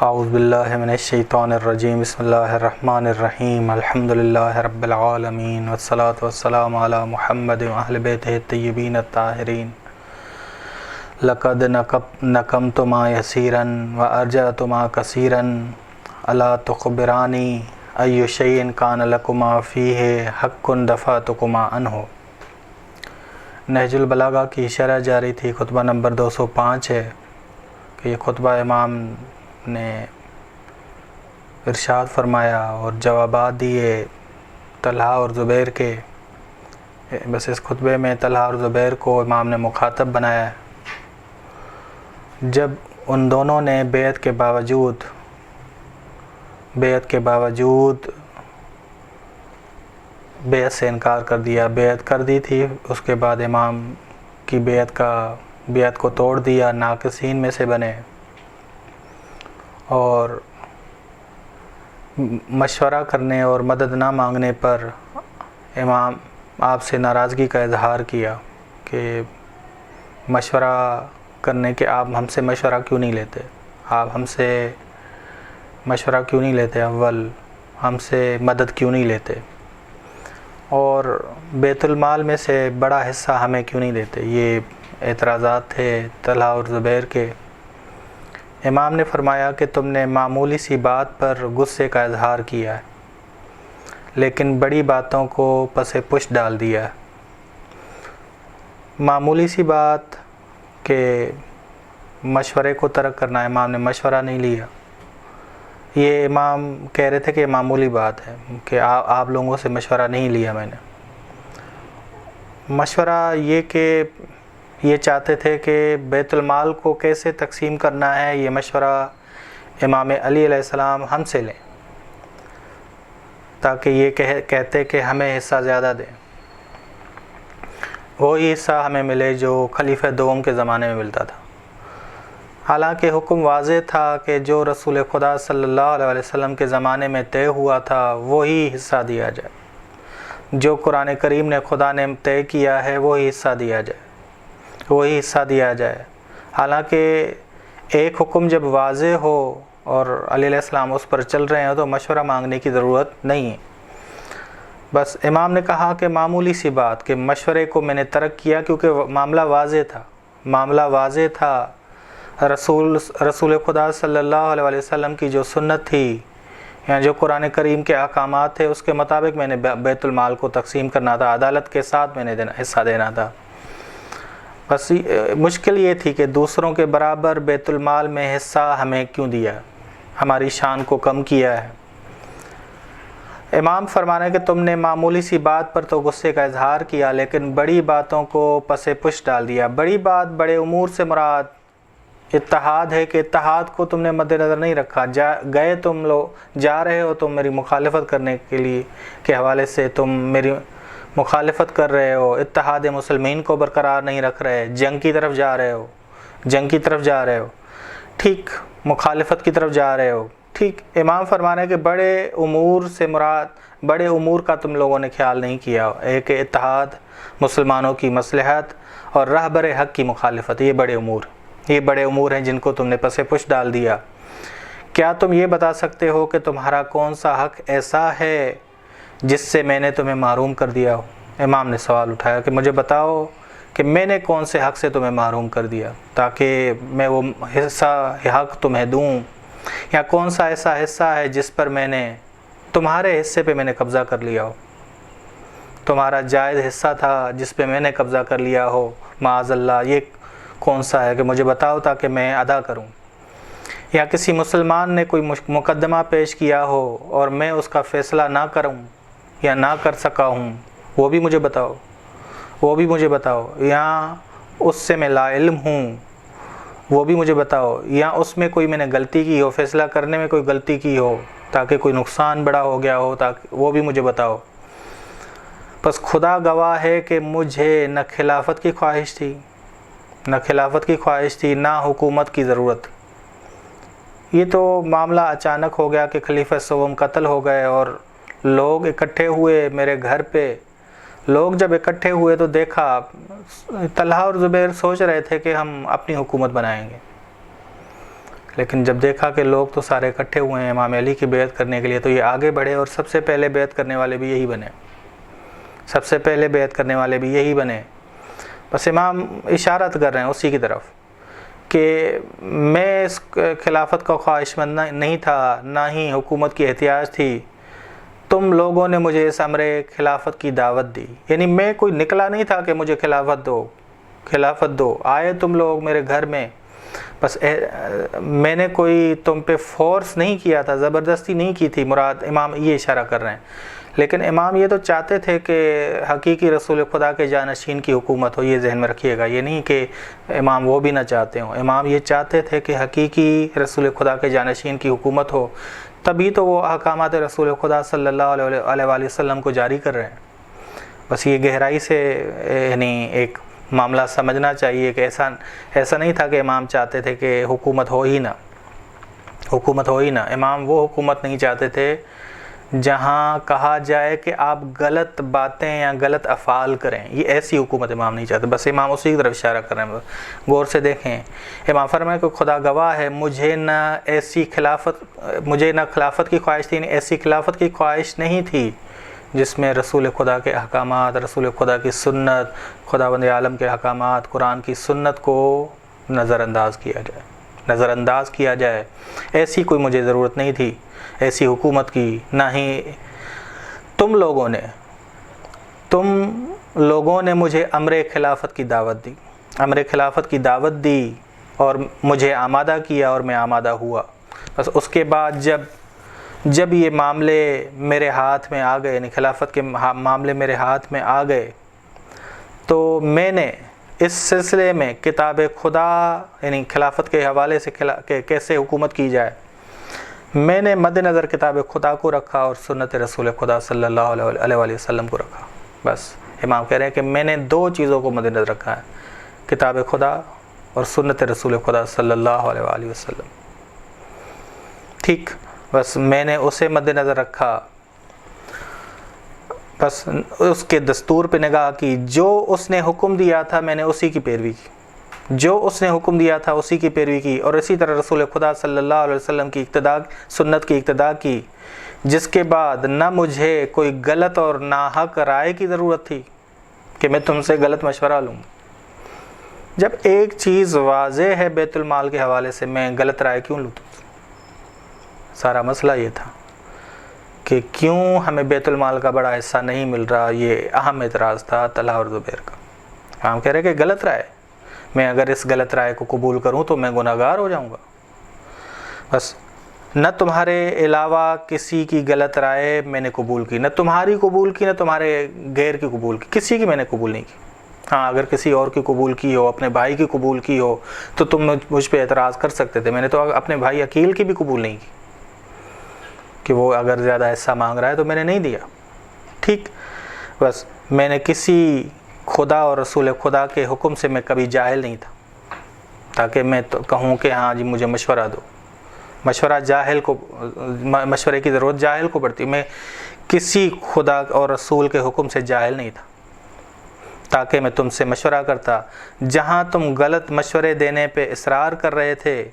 اعوذ باللہ من الشیطان الرجیم بسم اللہ الرحمن الرحیم الحمدللہ رب العالمین والصلاة والسلام علی محمد واہل بیتہ الطیبین الطاہرین لقد نکمت ما یسیرا وارجعت ما کثیرا الا تخبرانی ای شیء کان لکما فیہ حق دفعتکما عنہ۔ نہج البلاغہ کی شرح جاری تھی، خطبہ نمبر 205 ہے کہ یہ خطبہ امام نے ارشاد فرمایا اور جوابات دیے طلحہ اور زبیر کے۔ بس اس خطبے میں طلحہ اور زبیر کو امام نے مخاطب بنایا ہے۔ جب ان دونوں نے بیعت کے باوجود بیعت سے انکار کر دیا، بیعت کر دی تھی، اس کے بعد امام کی بیعت کو توڑ دیا، ناقصین میں سے بنے اور مشورہ کرنے اور مدد نہ مانگنے پر امام آپ سے ناراضگی کا اظہار کیا کہ مشورہ کرنے کے آپ ہم سے مشورہ کیوں نہیں لیتے، آپ ہم سے مشورہ کیوں نہیں لیتے، اول ہم سے مدد کیوں نہیں لیتے، اور بیت المال میں سے بڑا حصہ ہمیں کیوں نہیں دیتے۔ یہ اعتراضات تھے طلحہ اور زبیر کے۔ امام نے فرمایا کہ تم نے معمولی سی بات پر غصے کا اظہار کیا ہے، لیکن بڑی باتوں کو پس پش ڈال دیا ہے۔ معمولی سی بات کہ مشورے کو ترک کرنا، امام نے مشورہ نہیں لیا۔ یہ امام کہہ رہے تھے کہ معمولی بات ہے کہ آپ لوگوں سے مشورہ نہیں لیا میں نے۔ مشورہ یہ کہ یہ چاہتے تھے کہ بیت المال کو کیسے تقسیم کرنا ہے، یہ مشورہ امام علی علیہ السلام ہم سے لیں تاکہ یہ کہتے کہ ہمیں حصہ زیادہ دیں، وہی حصہ ہمیں ملے جو خلیفہ دوم کے زمانے میں ملتا تھا۔ حالانکہ حکم واضح تھا کہ جو رسول خدا صلی اللہ علیہ وسلم کے زمانے میں طے ہوا تھا وہی حصہ دیا جائے، جو قرآن کریم نے خدا نے طے کیا ہے وہی حصہ دیا جائے۔ حالانکہ ایک حکم جب واضح ہو اور علی علیہ السلام اس پر چل رہے ہیں تو مشورہ مانگنے کی ضرورت نہیں ہے۔ بس امام نے کہا کہ معمولی سی بات کہ مشورے کو میں نے ترک کیا کیونکہ معاملہ واضح تھا۔ رسول خدا صلی اللہ علیہ وسلم کی جو سنت تھی یا جو قرآن کریم کے احکامات تھے اس کے مطابق میں نے بیت المال کو تقسیم کرنا تھا، عدالت کے ساتھ میں نے حصہ دینا تھا۔ بس مشکل یہ تھی کہ دوسروں کے برابر بیت المال میں حصہ ہمیں کیوں دیا، ہماری شان کو کم کیا ہے۔ امام فرمانے کہ تم نے معمولی سی بات پر تو غصے کا اظہار کیا لیکن بڑی باتوں کو پس پش ڈال دیا۔ بڑی بات بڑے امور سے مراد اتحاد ہے کہ اتحاد کو تم نے مد نظر نہیں رکھا۔ تم لوگ جا رہے ہو، تم میری مخالفت کرنے کے حوالے سے تم میری مخالفت کر رہے ہو، اتحاد مسلمین کو برقرار نہیں رکھ رہے، جنگ کی طرف جا رہے ہو، ٹھیک، مخالفت کی طرف جا رہے ہو، ٹھیک۔ امام فرمانے کہ بڑے امور سے مراد بڑے امور کا تم لوگوں نے خیال نہیں کیا، ایک اتحاد، مسلمانوں کی مصلحت اور رہبر حق کی مخالفت، یہ بڑے امور ہیں جن کو تم نے پس پش ڈال دیا۔ کیا تم یہ بتا سکتے ہو کہ تمہارا کون سا حق ایسا ہے جس سے میں نے تمہیں محروم کر دیا ہو؟ امام نے سوال اٹھایا کہ مجھے بتاؤ کہ میں نے کون سے حق سے تمہیں محروم کر دیا تاکہ میں وہ حق تمہیں دوں، یا کون سا ایسا حصہ ہے جس پر میں نے تمہارے حصے پہ میں نے قبضہ کر لیا ہو، تمہارا جائز حصہ تھا جس پہ میں نے قبضہ کر لیا ہو، معاذ اللہ، یہ کون سا ہے کہ مجھے بتاؤ تاکہ میں ادا کروں۔ یا کسی مسلمان نے کوئی مقدمہ پیش کیا ہو اور میں اس کا فیصلہ نہ کروں یا نہ کر سکا ہوں، وہ بھی مجھے بتاؤ۔ یا اس سے میں لا علم ہوں، وہ بھی مجھے بتاؤ۔ یا اس میں کوئی میں نے غلطی کی ہو، فیصلہ کرنے میں کوئی غلطی کی ہو تاکہ کوئی نقصان بڑا ہو گیا ہو، تاکہ وہ بھی مجھے بتاؤ۔ بس خدا گواہ ہے کہ مجھے نہ خلافت کی خواہش تھی نہ حکومت کی ضرورت۔ یہ تو معاملہ اچانک ہو گیا کہ خلیفہ سوم قتل ہو گئے اور لوگ اکٹھے ہوئے میرے گھر پہ۔ لوگ جب اکٹھے ہوئے تو دیکھا طلحہ اور زبیر سوچ رہے تھے کہ ہم اپنی حکومت بنائیں گے، لیکن جب دیکھا کہ لوگ تو سارے اکٹھے ہوئے ہیں امام علی کی بیعت کرنے کے لیے، تو یہ آگے بڑھے اور سب سے پہلے بیعت کرنے والے بھی یہی بنے، سب سے پہلے بیعت کرنے والے بھی یہی بنے۔ بس امام اشارت کر رہے ہیں اسی کی طرف کہ میں اس خلافت کا خواہش مند نہیں تھا، نہ ہی حکومت کی احتیاج تھی، تم لوگوں نے مجھے اس امر خلافت کی دعوت دی، یعنی میں کوئی نکلا نہیں تھا کہ مجھے خلافت دو، آئے تم لوگ میرے گھر میں، بس میں نے کوئی تم پہ فورس نہیں کیا تھا، زبردستی نہیں کی تھی، مراد امام یہ اشارہ کر رہے ہیں۔ لیکن امام یہ تو چاہتے تھے کہ حقیقی رسول خدا کے جانشین کی حکومت ہو، یہ ذہن میں رکھیے گا، یہ نہیں کہ امام وہ بھی نہ چاہتے ہوں، امام یہ چاہتے تھے کہ حقیقی رسول خدا کے جانشین کی حکومت ہو، تبھی تو وہ احکامات رسول خدا صلی اللہ علیہ وآلہ وسلم کو جاری کر رہے ہیں۔ بس یہ گہرائی سے یعنی ایک معاملہ سمجھنا چاہیے کہ ایسا نہیں تھا کہ امام چاہتے تھے کہ حکومت ہو ہی نہ، امام وہ حکومت نہیں چاہتے تھے جہاں کہا جائے کہ آپ غلط باتیں یا غلط افعال کریں، یہ ایسی حکومت امام نہیں چاہتے۔ بس امام اسی کی طرف اشارہ کر رہے ہیں، غور سے دیکھیں۔ امام فرمائے کہ خدا گواہ ہے مجھے نہ خلافت کی خواہش تھی، ایسی خلافت کی خواہش نہیں تھی جس میں رسول خدا کے احکامات، رسول خدا کی سنت، خداوند عالم کے احکامات، قرآن کی سنت کو نظر انداز کیا جائے، ایسی کوئی مجھے ضرورت نہیں تھی ایسی حکومت کی، نہ ہی تم لوگوں نے مجھے امر خلافت کی دعوت دی اور مجھے آمادہ کیا اور میں آمادہ ہوا۔ بس اس کے بعد جب یہ معاملے میرے ہاتھ میں آ گئے، یعنی خلافت کے معاملے میرے ہاتھ میں آ گئے، تو میں نے اس سلسلے میں کتاب خدا یعنی خلافت کے حوالے سے کیسے حکومت کی جائے، میں نے مد نظر کتاب خدا کو رکھا اور سنت رسول خدا صلی اللہ علیہ وآلہ وسلم کو رکھا۔ بس امام کہہ رہے ہیں کہ میں نے دو چیزوں کو مد نظر رکھا ہے، کتاب خدا اور سنت رسول خدا صلی اللہ علیہ وآلہ وسلم۔ ٹھیک، بس میں نے اسے مد نظر رکھا، بس اس کے دستور پہ نگاہ کی، جو اس نے حکم دیا تھا میں نے اسی کی پیروی کی، جو اس نے حکم دیا تھا اسی کی پیروی کی، اور اسی طرح رسول خدا صلی اللہ علیہ وسلم کی سنت کی اقتداء کی، جس کے بعد نہ مجھے کوئی غلط اور ناحق رائے کی ضرورت تھی کہ میں تم سے غلط مشورہ لوں۔ جب ایک چیز واضح ہے بیت المال کے حوالے سے، میں غلط رائے کیوں لوں تم سے؟ سارا مسئلہ یہ تھا کہ کیوں ہمیں بیت المال کا بڑا حصہ نہیں مل رہا، یہ اہم اعتراض تھا طلحہ اور زبیر کا۔ ہم کہہ رہے کہ غلط رائے، میں اگر اس غلط رائے کو قبول کروں تو میں گناہگار ہو جاؤں گا۔ بس نہ تمہارے علاوہ کسی کی غلط رائے میں نے قبول کی، نہ تمہاری قبول کی، نہ تمہارے غیر کی قبول کی، کسی کی میں نے قبول نہیں کی۔ ہاں اگر کسی اور کی قبول کی ہو، اپنے بھائی کی قبول کی ہو تو تم مجھ پہ اعتراض کر سکتے تھے، میں نے تو اپنے بھائی عقیل کی بھی قبول نہیں کی کہ وہ اگر زیادہ حصہ مانگ رہا ہے تو میں نے نہیں دیا۔ ٹھیک، بس میں نے کسی خدا اور رسول خدا کے حکم سے میں کبھی جاہل نہیں تھا تاکہ میں تو کہوں کہ ہاں جی مجھے مشورہ دو، مشورے کی ضرورت جاہل کو پڑتی، میں کسی خدا اور رسول کے حکم سے جاہل نہیں تھا تاکہ میں تم سے مشورہ کرتا۔ جہاں تم غلط مشورے دینے پہ اصرار کر رہے تھے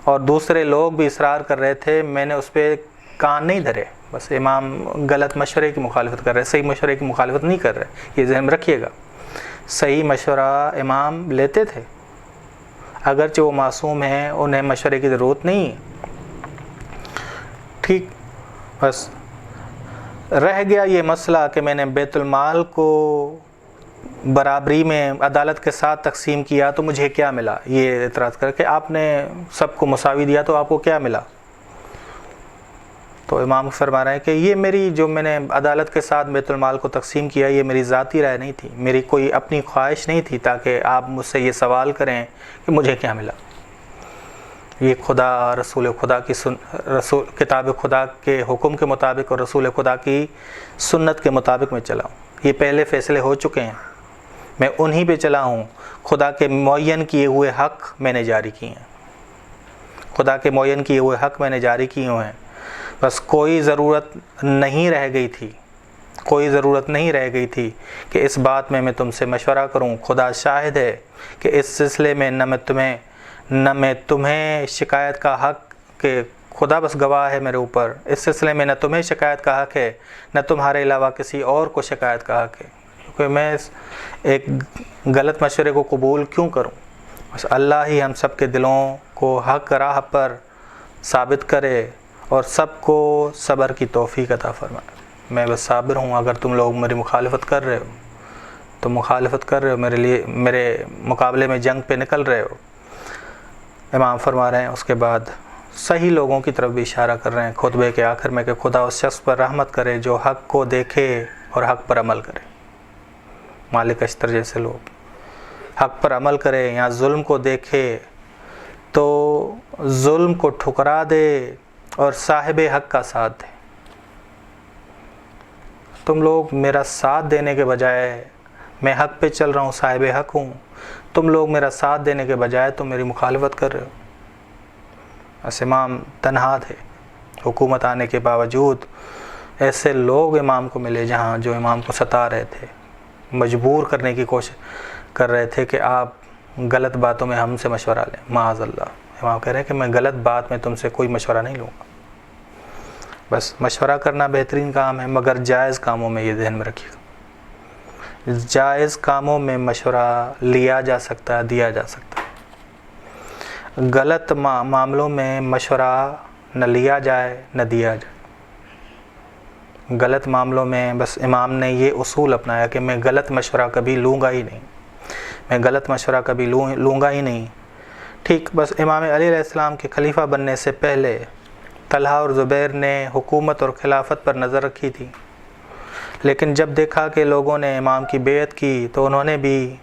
اور دوسرے لوگ بھی اصرار کر رہے تھے، میں نے اس پہ کان نہیں دھرے۔ بس امام غلط مشورے کی مخالفت کر رہے، صحیح مشورے کی مخالفت نہیں کر رہے، یہ ذہن میں رکھیے گا۔ صحیح مشورہ امام لیتے تھے، اگرچہ وہ معصوم ہیں، انہیں مشورے کی ضرورت نہیں ہے۔ ٹھیک، بس رہ گیا یہ مسئلہ کہ میں نے بیت المال کو برابری میں عدالت کے ساتھ تقسیم کیا تو مجھے کیا ملا، یہ اعتراض کر کے آپ نے سب کو مساوی دیا تو آپ کو کیا ملا؟ تو امام فرما رہے ہیں کہ یہ میری جو میں نے عدالت کے ساتھ بیت المال کو تقسیم کیا، یہ میری ذاتی رائے نہیں تھی، میری کوئی اپنی خواہش نہیں تھی تاکہ آپ مجھ سے یہ سوال کریں کہ مجھے کیا ملا۔ یہ خدا رسول خدا کی کتاب خدا کے حکم کے مطابق اور رسول خدا کی سنت کے مطابق میں چلا ہوں، یہ پہلے فیصلے ہو چکے ہیں، میں انہی پہ چلا ہوں، خدا کے معین کیے ہوئے حق میں نے جاری کیے ہیں، خدا کے معین کیے ہوئے حق میں نے جاری کیے ہوئے ہیں۔ بس کوئی ضرورت نہیں رہ گئی تھی کہ اس بات میں تم سے مشورہ کروں۔ خدا شاہد ہے کہ اس سلسلے میں نہ نہ میں تمہیں شکایت کا حق کہ خدا بس گواہ ہے میرے اوپر، اس سلسلے میں نہ تمہیں شکایت کا حق ہے نہ تمہارے علاوہ کسی اور کو شکایت کا حق ہے، کیونکہ میں ایک غلط مشورے کو قبول کیوں کروں؟ بس اللہ ہی ہم سب کے دلوں کو حق راہ پر ثابت کرے اور سب کو صبر کی توفیق عطا فرمائے۔ میں بس صابر ہوں، اگر تم لوگ میری مخالفت کر رہے ہو تو مخالفت کر رہے ہو، میرے مقابلے میں جنگ پہ نکل رہے ہو۔ امام فرما رہے ہیں اس کے بعد صحیح لوگوں کی طرف بھی اشارہ کر رہے ہیں خطبے کے آخر میں کہ خدا اس شخص پر رحمت کرے جو حق کو دیکھے اور حق پر عمل کرے۔ مالک اشتر جیسے لوگ حق پر عمل کرے یا ظلم کو دیکھے تو ظلم کو ٹھکرا دے اور صاحب حق کا ساتھ دے۔ تم لوگ میرا ساتھ دینے کے بجائے، میں حق پہ چل رہا ہوں، صاحب حق ہوں، تم لوگ میرا ساتھ دینے کے بجائے تم میری مخالفت کر رہے ہو۔ بس امام تنہا تھے، حکومت آنے کے باوجود ایسے لوگ امام کو ملے جہاں جو امام کو ستا رہے تھے، مجبور کرنے کی کوشش کر رہے تھے کہ آپ غلط باتوں میں ہم سے مشورہ لیں۔ معاذ اللہ، امام کہہ رہے ہیں کہ میں غلط بات میں تم سے کوئی مشورہ نہیں لوں گا۔ بس مشورہ کرنا بہترین کام ہے، مگر جائز کاموں میں یہ ذہن میں رکھیے گا، جائز کاموں میں مشورہ لیا جا سکتا ہے، دیا جا سکتا ہے۔ غلط معاملوں میں مشورہ نہ لیا جائے نہ دیا جائے۔ غلط معاملوں میں بس امام نے یہ اصول اپنایا کہ میں غلط مشورہ کبھی لوں گا ہی نہیں، میں غلط مشورہ کبھی لوں گا ہی نہیں۔ ٹھیک، بس امام علی علیہ السلام کے خلیفہ بننے سے پہلے طلحہ اور زبیر نے حکومت اور خلافت پر نظر رکھی تھی، لیکن جب دیکھا کہ لوگوں نے امام کی بیعت کی تو انہوں نے بھی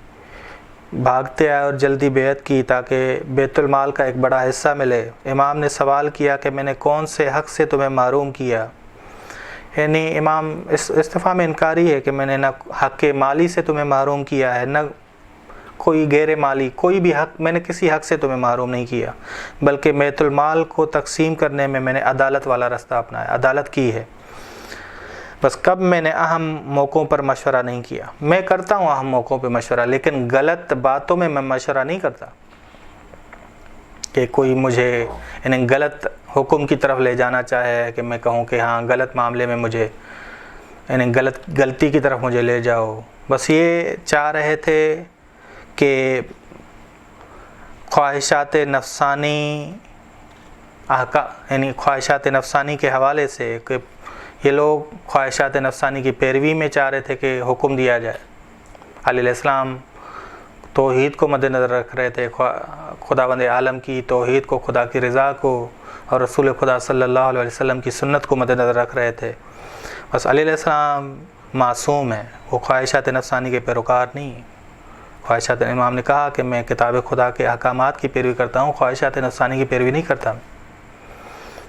بھاگتے آئے اور جلدی بیعت کی تاکہ بیت المال کا ایک بڑا حصہ ملے۔ امام نے سوال کیا کہ میں نے کون سے حق سے تمہیں محروم کیا؟ یعنی امام استفہام انکاری ہے کہ میں نے نہ حق مالی سے تمہیں محروم کیا ہے، نہ کوئی غیر مالی، کوئی بھی حق، میں نے کسی حق سے تمہیں محروم نہیں کیا، بلکہ بیت المال کو تقسیم کرنے میں نے عدالت والا رستہ اپنایا، عدالت کی ہے۔ بس کب میں نے اہم موقعوں پر مشورہ نہیں کیا؟ میں کرتا ہوں اہم موقعوں پہ مشورہ، لیکن غلط باتوں میں مشورہ نہیں کرتا کہ کوئی مجھے یعنی غلط حکم کی طرف لے جانا چاہے کہ میں کہوں کہ ہاں غلط معاملے میں مجھے یعنی غلطی کی طرف مجھے لے جاؤ۔ بس یہ چاہ رہے تھے کہ خواہشات نفسانی یعنی خواہشات نفسانی کے حوالے سے کہ یہ لوگ خواہشات نفسانی کی پیروی میں چاہ رہے تھے کہ حکم دیا جائے۔ علی علیہ السلام توحید کو مد نظر رکھ رہے تھے، خداوند عالم کی توحید کو، خدا کی رضا کو اور رسول خدا صلی اللہ علیہ وسلم کی سنت کو مد نظر رکھ رہے تھے۔ بس علی علیہ السلام معصوم ہیں، وہ خواہشات نفسانی کے پیروکار نہیں ہیں۔ خواہشات، امام نے کہا کہ میں کتاب خدا کے احکامات کی پیروی کرتا ہوں، خواہشات نفسانی کی پیروی نہیں کرتا۔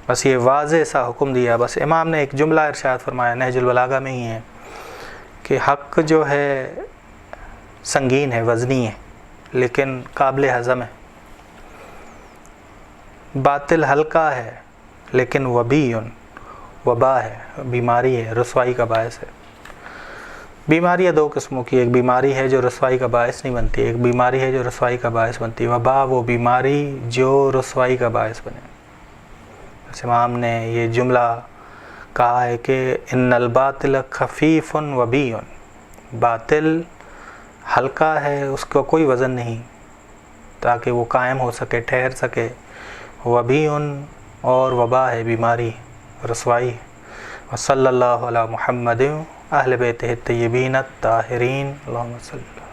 بس یہ واضح سا حکم دیا۔ بس امام نے ایک جملہ ارشاد فرمایا، نہج البلاغہ میں ہی ہے، کہ حق جو ہے سنگین ہے، وزنی ہے، لیکن قابل ہضم ہے۔ باطل ہلکا ہے لیکن وبا ہے، بیماری ہے، رسوائی کا باعث ہے۔ بیماریاں دو قسموں کی، ایک بیماری ہے جو رسوائی کا باعث نہیں بنتی، ایک بیماری ہے جو رسوائی کا باعث بنتی ہے۔ وبا وہ بیماری جو رسوائی کا باعث بنے۔ امام نے یہ جملہ کہا ہے کہ ان الباطل خفیف وبی، باطل ہلکا ہے، اس کا کوئی وزن نہیں، تاکہ وہ قائم ہو سکے، ٹھہر سکے۔ وبی اور وبا ہے، بیماری، رسوائی۔ وصلی اللہ علی محمد اہل بیتہ الطیبین الطاہرین، اللہم صلی اللہ۔